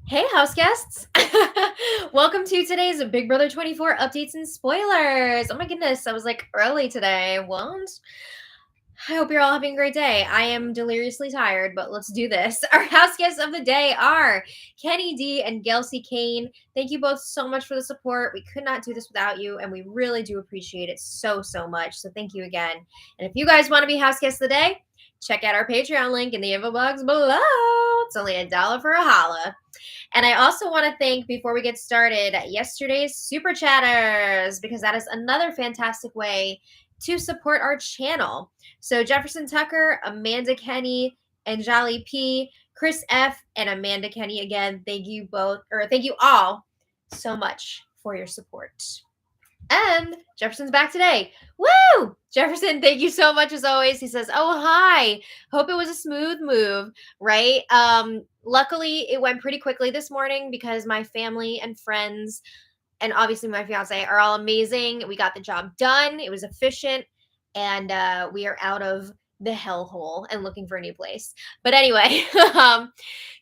Hey, house guests! Welcome to today's Big Brother 24 updates and spoilers. Oh my goodness, I was like early today. What? I hope you're all having a great day. I am deliriously tired, but let's do this. Our house guests of the day are Kenny D and Gelsey Kane. Thank you both so much for the support. We could not do this without you, and we really do appreciate it so much. So thank you again. And if you guys want to be house guests of the day, check out our Patreon link in the info box below. It's only $1 for a holla. And I also want to thank, before we get started, yesterday's Super Chatters, because that is another fantastic way to support our channel. So Jefferson Tucker, Amanda Kenny, Anjali P, Chris F, and Amanda Kenny again. Thank you all so much for your support. And Jefferson's back today. Woo! Jefferson, thank you so much as always. He says, "Oh, hi. Hope it was a smooth move," right? Luckily it went pretty quickly this morning because my family and friends and obviously my fiance are all amazing. We got the job done. It was efficient, and we are out of the hellhole and looking for a new place. But anyway,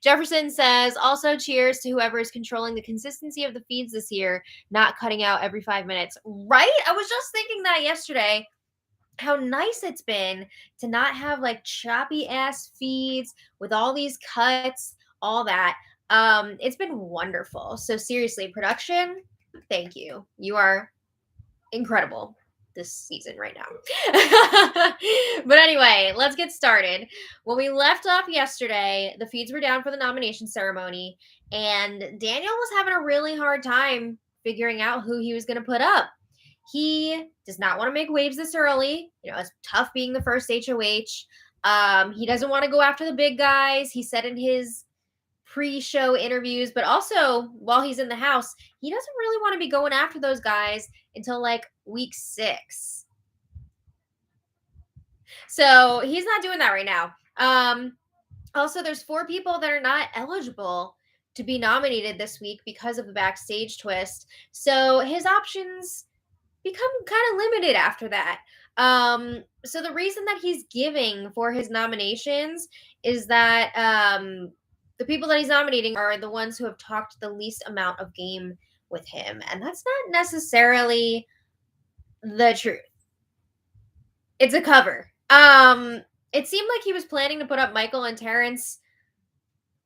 Jefferson says, also cheers to whoever is controlling the consistency of the feeds this year, not cutting out every 5 minutes. Right? I was just thinking that yesterday. How nice it's been to not have like choppy ass feeds with all these cuts, all that. It's been wonderful. So seriously, production, thank you. You are incredible this season right now. But anyway, let's get started. When we left off yesterday, the feeds were down for the nomination ceremony, and Daniel was having a really hard time figuring out who he was going to put up. He does not want to make waves this early. You know, it's tough being the first HOH. He doesn't want to go after the big guys. He said in his pre-show interviews, but also while he's in the house, he doesn't really want to be going after those guys until like week 6. So he's not doing that right now. Also, there's 4 people that are not eligible to be nominated this week because of the backstage twist. So his options become kind of limited after that. So the reason that he's giving for his nominations is that the people that he's nominating are the ones who have talked the least amount of game with him, and that's not necessarily the truth. It's a cover. It seemed like he was planning to put up Michael and Terrence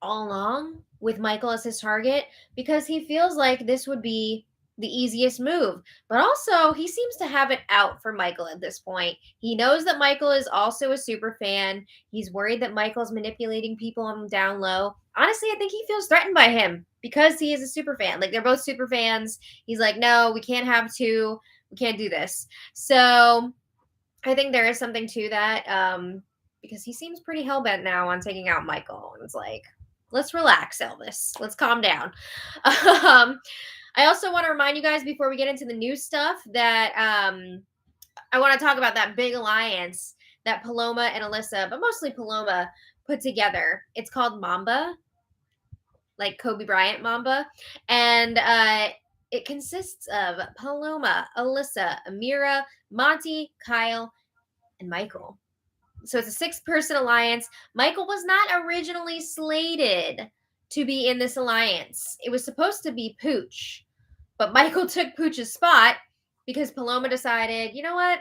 all along with Michael as his target because he feels like this would be the easiest move. But also, he seems to have it out for Michael at this point. He knows that Michael is also a super fan. He's worried that Michael's manipulating people on down low. Honestly, I think he feels threatened by him because he is a super fan. Like, they're both super fans. He's like, no, we can't have 2. We can't do this. So I think there is something to that because he seems pretty hell-bent now on taking out Michael. And it's like, let's relax, Elvis. Let's calm down. I also want to remind you guys before we get into the new stuff that I want to talk about that big alliance that Paloma and Alyssa, but mostly Paloma, put together. It's called Mamba, like Kobe Bryant Mamba. And it consists of Paloma, Alyssa, Amira, Monty, Kyle, and Michael. So it's a 6-person alliance. Michael was not originally slated to be in this alliance. It was supposed to be Pooch. But Michael took Pooch's spot because Paloma decided, you know what?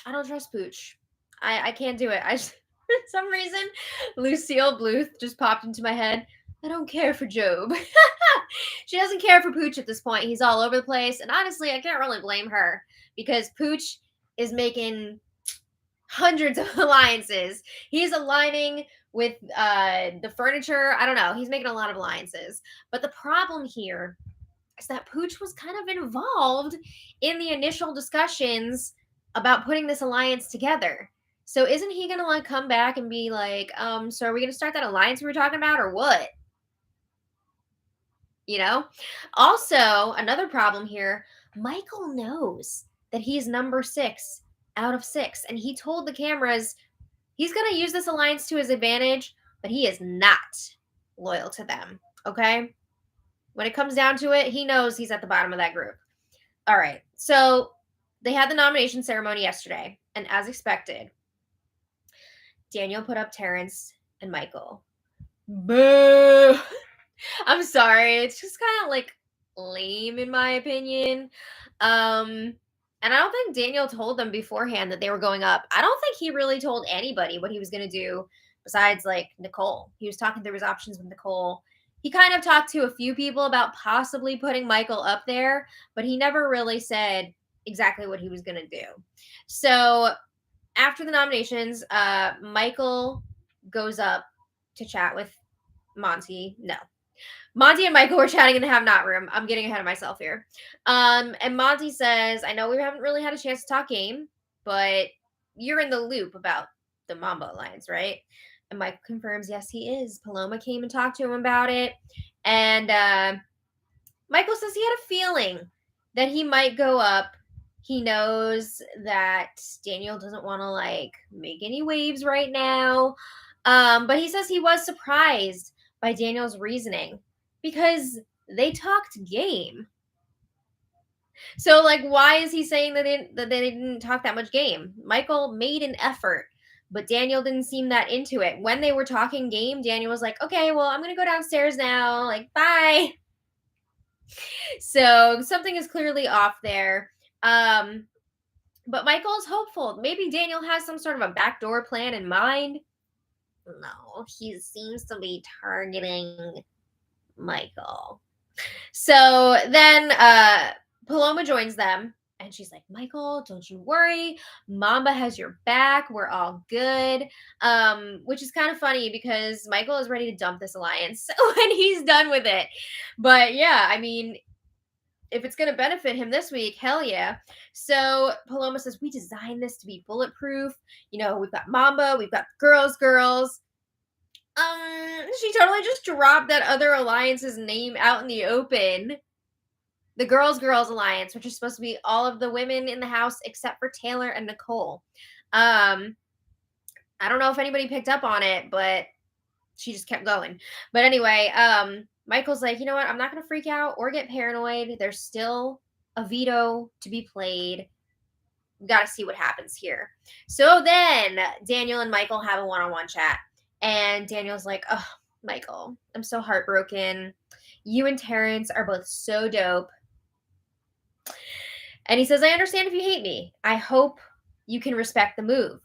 I don't trust Pooch. I can't do it. For some reason, Lucille Bluth just popped into my head. I don't care for Job. She doesn't care for Pooch at this point. He's all over the place. And honestly, I can't really blame her because Pooch is making hundreds of alliances. He's aligning with the furniture. I don't know. He's making a lot of alliances. But the problem here is that Pooch was kind of involved in the initial discussions about putting this alliance together. So isn't he going to like come back and be like, so are we going to start that alliance we were talking about or what? You know? Also, another problem here, Michael knows that he's number 6 out of 6. And he told the cameras he's going to use this alliance to his advantage, but he is not loyal to them. Okay? When it comes down to it, he knows he's at the bottom of that group. All right. So they had the nomination ceremony yesterday. And as expected, Daniel put up Terrence and Michael. Boo! sorry. It's just kind of like lame in my opinion. And I don't think Daniel told them beforehand that they were going up. I don't think he really told anybody what he was going to do besides like Nicole. He was talking through his options with Nicole. He kind of talked to a few people about possibly putting Michael up there, but he never really said exactly what he was going to do. So after the nominations, Michael goes up to chat with Monty. No, Monty and Michael were chatting in the have not room. I'm getting ahead of myself here. And Monty says, I know we haven't really had a chance to talk game, but you're in the loop about the Mamba Alliance, right? And Michael confirms, yes, he is. Paloma came and talked to him about it. And Michael says he had a feeling that he might go up. He knows that Daniel doesn't want to like make any waves right now. But he says he was surprised by Daniel's reasoning because they talked game. So like, why is he saying that they didn't talk that much game? Michael made an effort, but Daniel didn't seem that into it. When they were talking game, Daniel was like, okay, well, I'm going to go downstairs now. Like, bye. So something is clearly off there. But Michael's hopeful. Maybe Daniel has some sort of a backdoor plan in mind. No, he seems to be targeting Michael. So then Paloma joins them and she's like, Michael, don't you worry. Mamba has your back. We're all good. Which is kind of funny because Michael is ready to dump this alliance when he's done with it. But yeah, I mean, if it's going to benefit him this week, hell yeah. So Paloma says, we designed this to be bulletproof. You know, we've got Mamba, we've got girls. She totally just dropped that other alliance's name out in the open. The Girls Alliance, which is supposed to be all of the women in the house except for Taylor and Nicole. I don't know if anybody picked up on it, but she just kept going. But anyway, Michael's like, you know what? I'm not going to freak out or get paranoid. There's still a veto to be played. We got to see what happens here. So then Daniel and Michael have a one-on-one chat. And Daniel's like, oh, Michael, I'm so heartbroken. You and Terrence are both so dope. And he says, I understand if you hate me. I hope you can respect the move.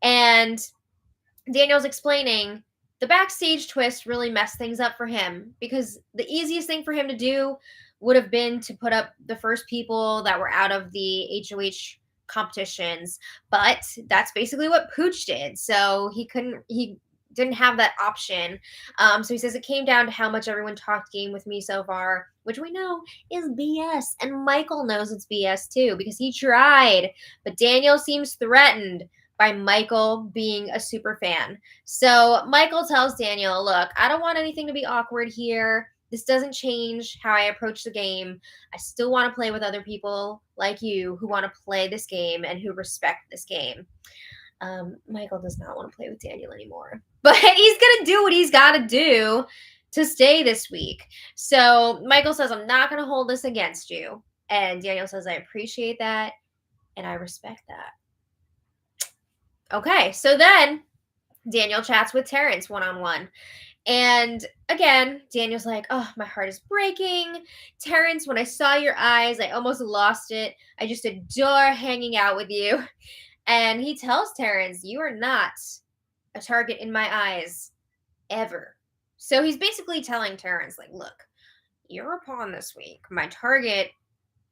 And Daniel's explaining the backstage twist really messed things up for him because the easiest thing for him to do would have been to put up the first people that were out of the HOH competitions. But that's basically what Pooch did. So he didn't have that option. So he says it came down to how much everyone talked game with me so far, which we know is BS. And Michael knows it's BS too because he tried. But Daniel seems threatened by Michael being a super fan. So Michael tells Daniel, look, I don't want anything to be awkward here. This doesn't change how I approach the game. I still want to play with other people like you who want to play this game and who respect this game. Michael does not want to play with Daniel anymore. But he's going to do what he's got to do to stay this week. So Michael says, I'm not going to hold this against you. And Daniel says, I appreciate that. And I respect that. Okay, so then Daniel chats with Terrence one-on-one. And again, Daniel's like, oh, my heart is breaking. Terrence, when I saw your eyes, I almost lost it. I just adore hanging out with you. And he tells Terrence, you are not a target in my eyes ever. So he's basically telling Terrence, like, look, you're a pawn this week. My target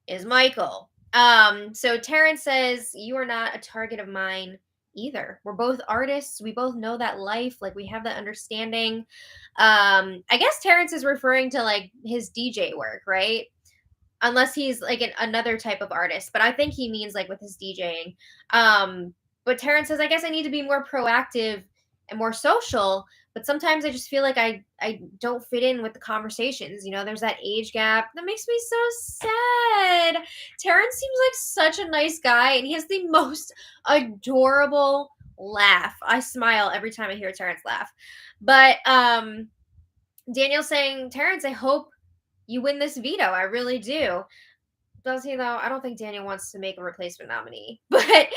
is Michael. So Terrence says, you are not a target of mine either. We're both artists. We both know that life. Like, we have that understanding. I guess Terrence is referring to like his DJ work, right? Unless he's like another type of artist, but I think he means like with his DJing. But Terrence says, I guess I need to be more proactive and more social, but sometimes I just feel like I don't fit in with the conversations. You know, there's that age gap that makes me so sad. Terrence seems like such a nice guy, and he has the most adorable laugh. I smile every time I hear Terrence laugh. But Daniel's saying, Terrence, I hope you win this veto. I really do. Does he, though? I don't think Daniel wants to make a replacement nominee. But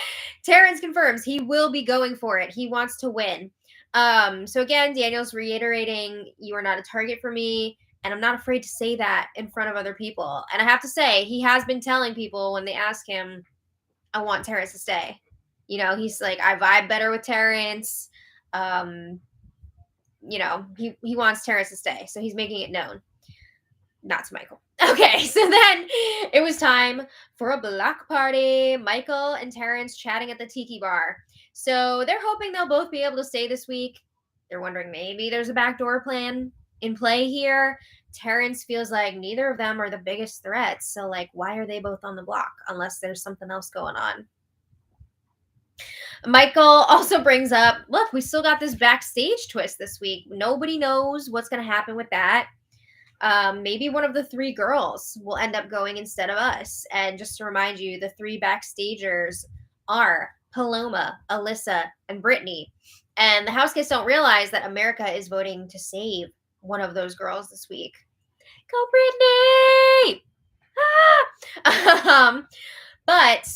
Terrence confirms he will be going for it. He wants to win. So again, Daniel's reiterating, you are not a target for me. And I'm not afraid to say that in front of other people. And I have to say, he has been telling people when they ask him, I want Terrence to stay. You know, he's like, I vibe better with Terrence. You know, he wants Terrence to stay. So he's making it known. Not to Michael. Okay, so then it was time for a block party. Michael and Terrence chatting at the tiki bar. So they're hoping they'll both be able to stay this week. They're wondering maybe there's a backdoor plan in play here. Terrence feels like neither of them are the biggest threats. So, like, why are they both on the block unless there's something else going on? Michael also brings up, look, we still got this backstage twist this week. Nobody knows what's going to happen with that. Maybe one of the three girls will end up going instead of us. And just to remind you, the three backstagers are Paloma, Alyssa, and Brittany. And the house guests don't realize that America is voting to save one of those girls this week. Go Brittany! Ah! But,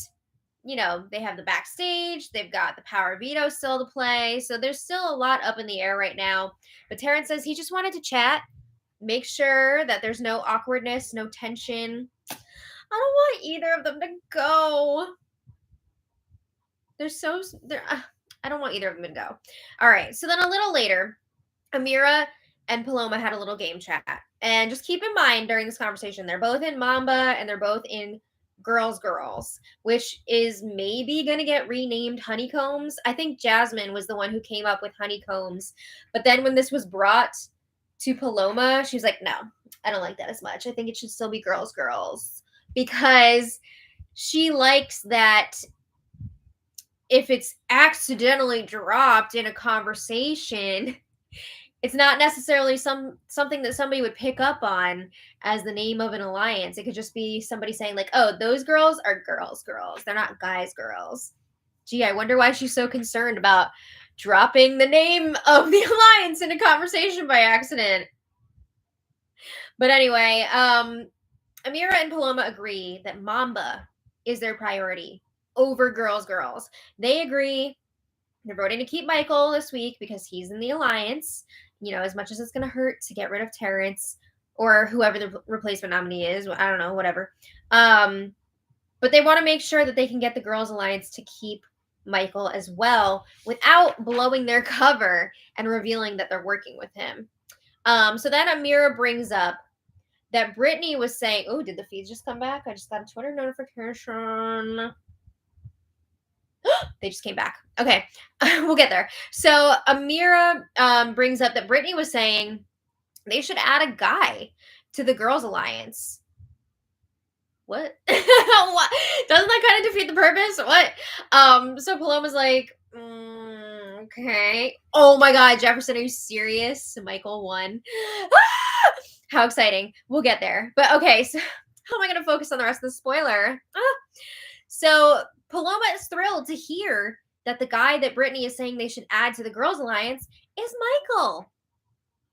you know, they have the backstage. They've got the power veto still to play. So there's still a lot up in the air right now. But Terrence says he just wanted to chat. Make sure that there's no awkwardness, no tension. I don't want either of them to go. I don't want either of them to go. All right. So then a little later, Amira and Paloma had a little game chat. And just keep in mind during this conversation, they're both in Mamba and they're both in Girls, which is maybe going to get renamed Honeycombs. I think Jasmine was the one who came up with Honeycombs. But then when this was brought to Paloma, she was like, no, I don't like that as much. I think it should still be Girls, because she likes that if it's accidentally dropped in a conversation, it's not necessarily something that somebody would pick up on as the name of an alliance. It could just be somebody saying like, oh, those girls are girls. They're not guys, girls. Gee, I wonder why she's so concerned about dropping the name of the alliance in a conversation by accident. But anyway, Amira and Paloma agree that Mamba is their priority over Girls. They agree they're voting to keep Michael this week because he's in the alliance. You know, as much as it's going to hurt to get rid of Terrence or whoever the replacement nominee is. I don't know, whatever. But they want to make sure that they can get the Girls Alliance to keep Michael as well without blowing their cover and revealing that they're working with him. So then Amira brings up that Brittany was saying, oh, did the feeds just come back? I just got a Twitter notification. They just came back. Okay, we'll get there. So Amira brings up that Brittany was saying they should add a guy to the Girls Alliance. What? What? Doesn't that kind of defeat the purpose? What? So Paloma's like, okay. Oh my God, Jefferson, are you serious? Michael won. How exciting. We'll get there. But okay, so how am I going to focus on the rest of the spoiler? So Paloma is thrilled to hear that the guy that Brittany is saying they should add to the Girls Alliance is Michael.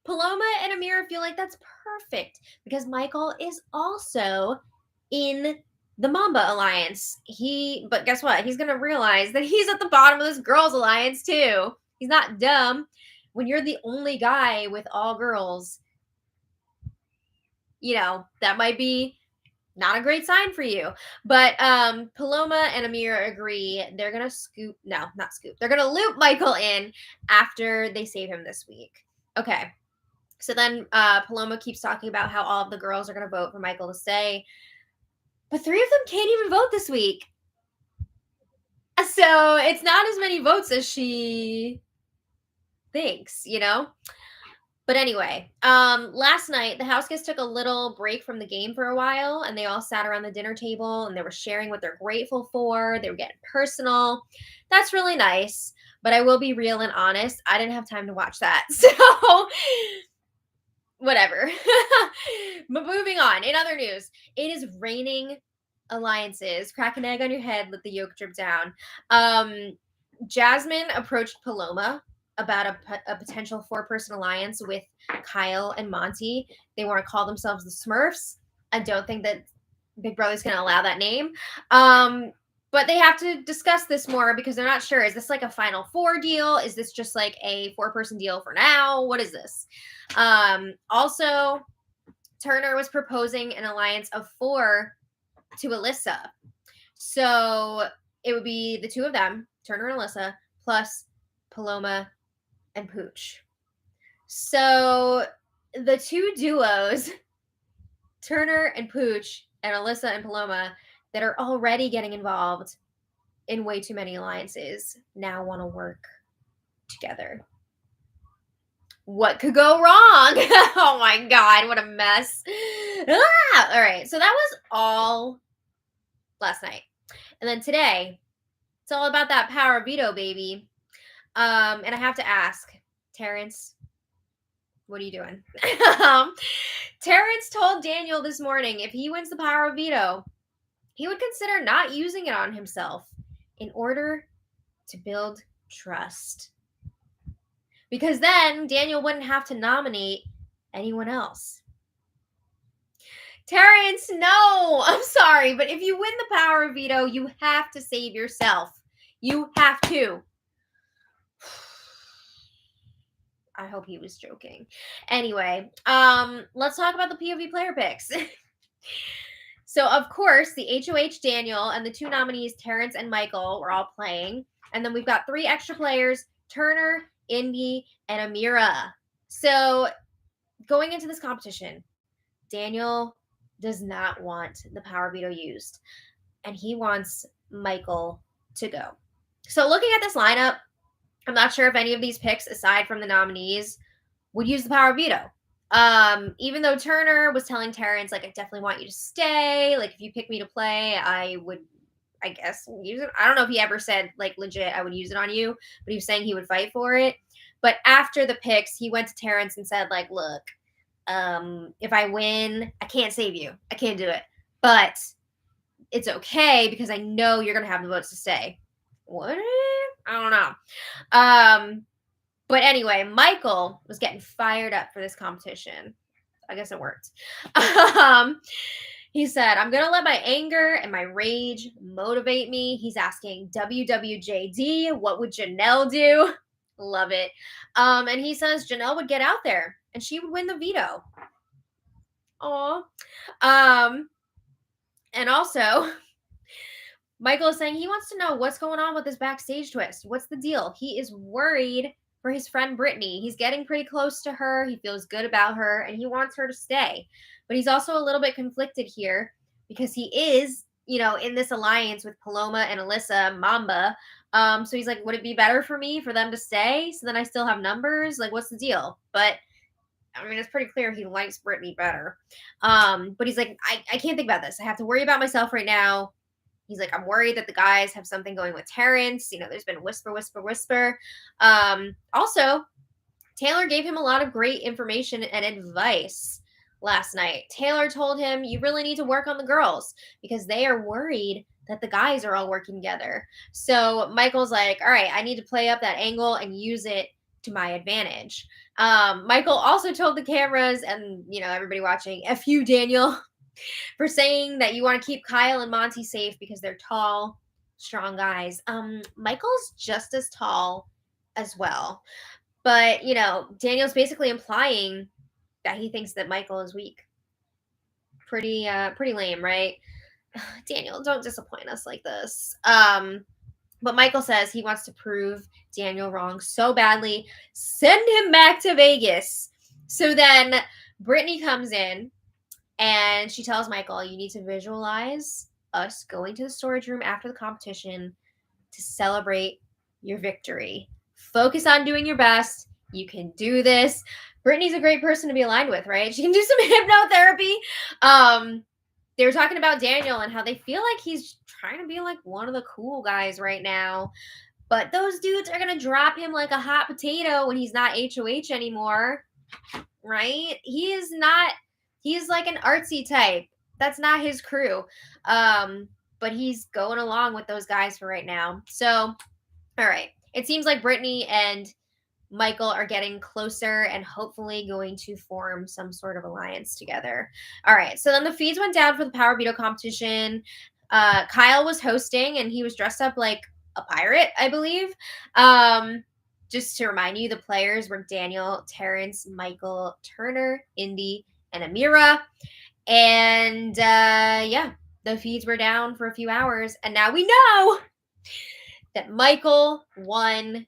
Paloma and Amira feel like that's perfect because Michael is also in the Mamba Alliance. But guess what? He's going to realize that he's at the bottom of this Girls Alliance too. He's not dumb. When you're the only guy with all girls, you know, that might be not a great sign for you. But Paloma and Amira agree they're going to they're going to loop Michael in after they save him this week. Okay. So then Paloma keeps talking about how all of the girls are going to vote for Michael to stay. But 3 of them can't even vote this week. So it's not as many votes as she thinks, you know? But anyway, last night, the house guests took a little break from the game for a while, and they all sat around the dinner table, and they were sharing what they're grateful for. They were getting personal. That's really nice. But I will be real and honest. I didn't have time to watch that. So whatever. But moving on. In other news, it is raining alliances. Crack an egg on your head. Let the yolk drip down. Jasmine approached Paloma about a potential 4-person alliance with Kyle and Monty. They want to call themselves the Smurfs. I don't think that Big Brother's going to allow that name. But they have to discuss this more because they're not sure. Is this like a Final 4 deal? Is this just like a 4-person deal for now? What is this? Also, Turner was proposing an alliance of 4 to Alyssa. So it would be the two of them, Turner and Alyssa, plus Paloma and Pooch. So the two duos, Turner and Pooch, and Alyssa and Paloma, that are already getting involved in way too many alliances, now want to work together. What could go wrong? Oh my God, what a mess. All right, so that was all last night. And then today, it's all about that power of veto, baby. And I have to ask, Terrence, what are you doing? Terrence told Daniel this morning if he wins the power of veto, he would consider not using it on himself in order to build trust. Because then Daniel wouldn't have to nominate anyone else. Terrence, no, I'm sorry, but if you win the power of veto, you have to save yourself. You have to. I hope he was joking. Anyway, let's talk about the POV player picks. So, of course, the HOH Daniel and the two nominees, Terrence and Michael, were all playing. And then we've got 3 extra players, Turner, Indy, and Amira. So, going into this competition, Daniel does not want the power veto used. And he wants Michael to go. So, looking at this lineup, I'm not sure if any of these picks, aside from the nominees, would use the power veto. Even though Turner was telling Terrence, like, I definitely want you to stay. Like, if you pick me to play, I would, I guess, use it. I don't know if he ever said, like, legit, I would use it on you, but he was saying he would fight for it. But after the picks, he went to Terrence and said, like, look, if I win, I can't save you. I can't do it. But it's okay because I know you're going to have the votes to stay. What? I don't know. But anyway, Michael was getting fired up for this competition. I guess it worked. He said, I'm going to let my anger and my rage motivate me. He's asking WWJD, what would Janelle do? Love it. And he says Janelle would get out there and she would win the veto. Aw. And also, Michael is saying he wants to know what's going on with this backstage twist. What's the deal? He is worried for his friend Brittany. He's getting pretty close to her. He feels good about her, and he wants her to stay. But he's also a little bit conflicted here because he is, in this alliance with Paloma and Alyssa, Mamba. So he's like, would it be better for me for them to stay so then I still have numbers? Like, what's the deal? But I mean, it's pretty clear he likes Brittany better. But he's like, I can't think about this. I have to worry about myself right now. He's like, I'm worried that the guys have something going with Terrence. There's been whisper. Also, Taylor gave him a lot of great information and advice last night. Taylor told him, you really need to work on the girls because they are worried that the guys are all working together. So Michael's like, all right, I need to play up that angle and use it to my advantage. Michael also told the cameras and, everybody watching, F you, Daniel, for saying that you want to keep Kyle and Monty safe because they're tall, strong guys. Michael's just as tall as well. But, Daniel's basically implying that he thinks that Michael is weak. Pretty lame, right? Daniel, don't disappoint us like this. But Michael says he wants to prove Daniel wrong so badly. Send him back to Vegas. So then Brittany comes in and she tells Michael, you need to visualize us going to the storage room after the competition to celebrate your victory. Focus on doing your best. You can do this. Brittany's a great person to be aligned with, right? She can do some hypnotherapy. They were talking about Daniel and how they feel like he's trying to be like one of the cool guys right now. But those dudes are going to drop him like a hot potato when he's not HOH anymore, right? He's like an artsy type. That's not his crew. But he's going along with those guys for right now. So, all right. It seems like Brittany and Michael are getting closer and hopefully going to form some sort of alliance together. All right. So then the feeds went down for the Power Veto competition. Kyle was hosting and he was dressed up like a pirate, I believe. Just to remind you, the players were Daniel, Terrence, Michael, Turner, Indy, and Amira. And the feeds were down for a few hours. And now we know that Michael won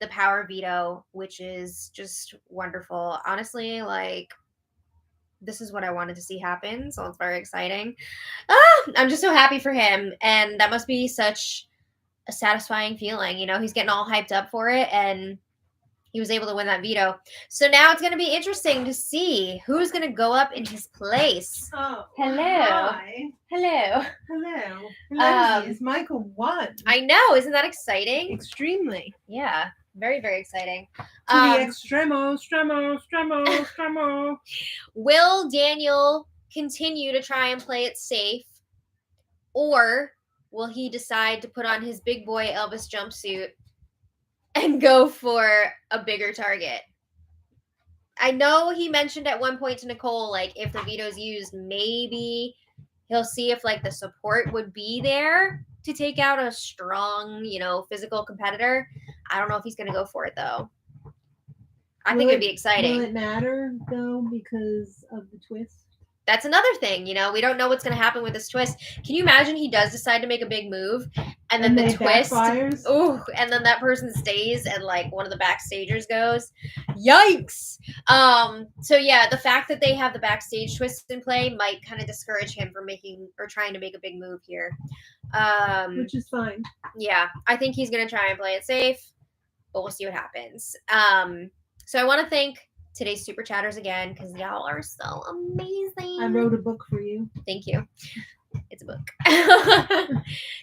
the power veto, which is just wonderful. Honestly, like, this is what I wanted to see happen. So it's very exciting. I'm just so happy for him. And that must be such a satisfying feeling. You know, he's getting all hyped up for it, and he was able to win that veto. So now it's going to be interesting to see who's going to go up in his place. Oh, hello. Hi. Hello. Hello. Hello. Michael won. I know. Isn't that exciting? Extremely. Yeah. Very, very exciting. To the extremo. Will Daniel continue to try and play it safe? Or will he decide to put on his big boy Elvis jumpsuit and go for a bigger target? I know he mentioned at one point to Nicole, like, if the veto's used, maybe he'll see if, like, the support would be there to take out a strong, you know, physical competitor. I don't know if he's going to go for it, though. I think it'd be exciting. Will it matter, though, because of the twist? That's another thing, you know, we don't know what's going to happen with this twist. Can you imagine he does decide to make a big move and then the twist, backfires? And then that person stays and, like, one of the backstagers goes, yikes. So yeah, the fact that they have the backstage twist in play might kind of discourage him from making or trying to make a big move here. Which is fine. Yeah, I think he's going to try and play it safe, but we'll see what happens. So I want to thank today's super chatters again, because y'all are so amazing. I wrote a book for you. Thank you. It's a book.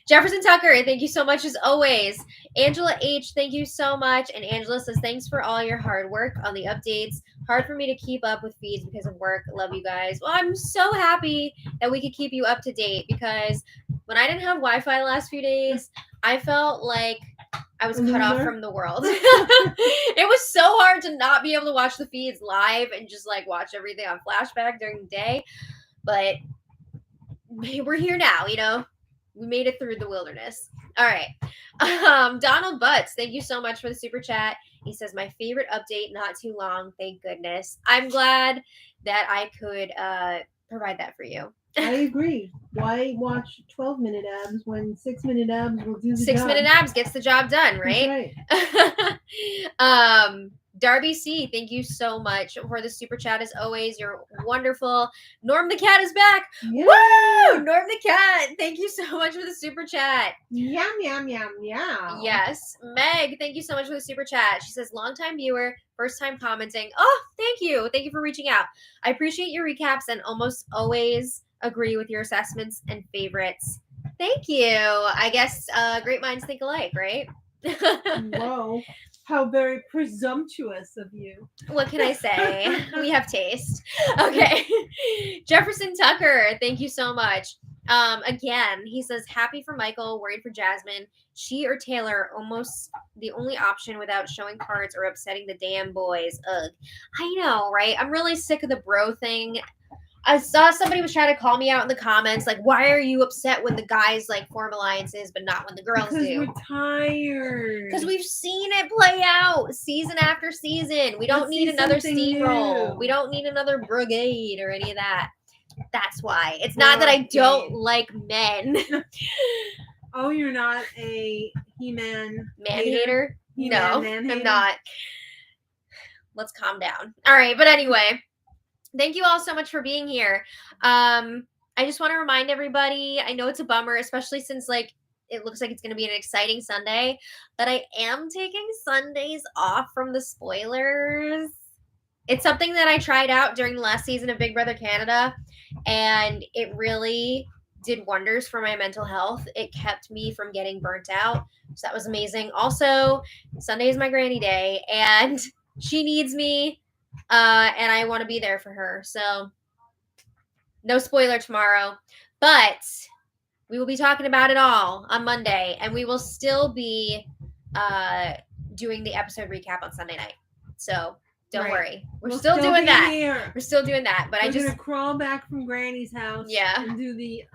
Jefferson Tucker, thank you so much as always. Angela H, thank you so much. And Angela says, thanks for all your hard work on the updates. Hard for me to keep up with feeds because of work. Love you guys. Well, I'm so happy that we could keep you up to date, because when I didn't have Wi-Fi the last few days, I felt like I was cut off from the world. It was so hard to not be able to watch the feeds live and just, like, watch everything on flashback during the day. But we're here now, you know. We made it through the wilderness. All right. Donald Butts, thank you so much for the super chat. He says, my favorite update, not too long, thank goodness. I'm glad that I could provide that for you. I agree. Why watch 12-minute abs when 6-minute abs will do the job? 6-minute abs gets the job done, right? That's right. Darby C, thank you so much for the super chat as always. You're wonderful. Norm the cat is back. Yeah. Woo! Norm the cat, thank you so much for the super chat. Yum, yum, yum, yum. Yes. Meg, thank you so much for the super chat. She says, long-time viewer, first time commenting. Oh, thank you. Thank you for reaching out. I appreciate your recaps and almost always agree with your assessments and favorites. Thank you. I guess great minds think alike, right? Whoa. How very presumptuous of you. What can I say? We have taste. Okay. Jefferson Tucker, thank you so much. Again, he says, happy for Michael, worried for Jasmine. She or Taylor, almost the only option without showing cards or upsetting the damn boys. Ugh. I know, right? I'm really sick of the bro thing. I saw somebody was trying to call me out in the comments, like, why are you upset when the guys, like, form alliances, but not when the girls do? Because we're tired. Because we've seen it play out season after season. We don't need another steamroll. We don't need another brigade or any of that. That's why. It's not that I don't like men. Oh, you're not a He-Man hater? No, I'm not. Let's calm down. All right, but anyway. Thank you all so much for being here. I just want to remind everybody, I know it's a bummer, especially since, like, it looks like it's going to be an exciting Sunday, but I am taking Sundays off from the spoilers. It's something that I tried out during the last season of Big Brother Canada, and it really did wonders for my mental health. It kept me from getting burnt out, so that was amazing. Also, Sunday is my granny day, and she needs me. And I want to be there for her. So no spoiler tomorrow, but we will be talking about it all on Monday, and we will still be doing the episode recap on Sunday night. So don't worry. We're still doing that. Here. We're still doing that, but we're gonna crawl back from Granny's house. Yeah. And do the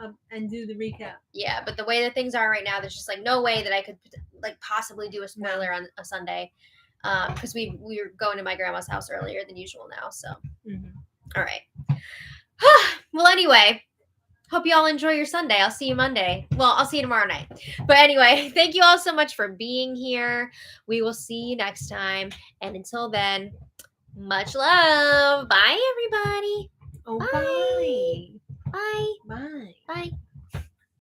recap. Yeah, but the way that things are right now, there's just, like, no way that I could, like, possibly do a spoiler on a Sunday. Because we were going to my grandma's house earlier than usual now, so. Mm-hmm. All right. Well, anyway, hope you all enjoy your Sunday. I'll see you Monday. Well, I'll see you tomorrow night. But anyway, thank you all so much for being here. We will see you next time. And until then, much love. Bye, everybody. Oh, Bye. bye. Bye. Bye. Bye.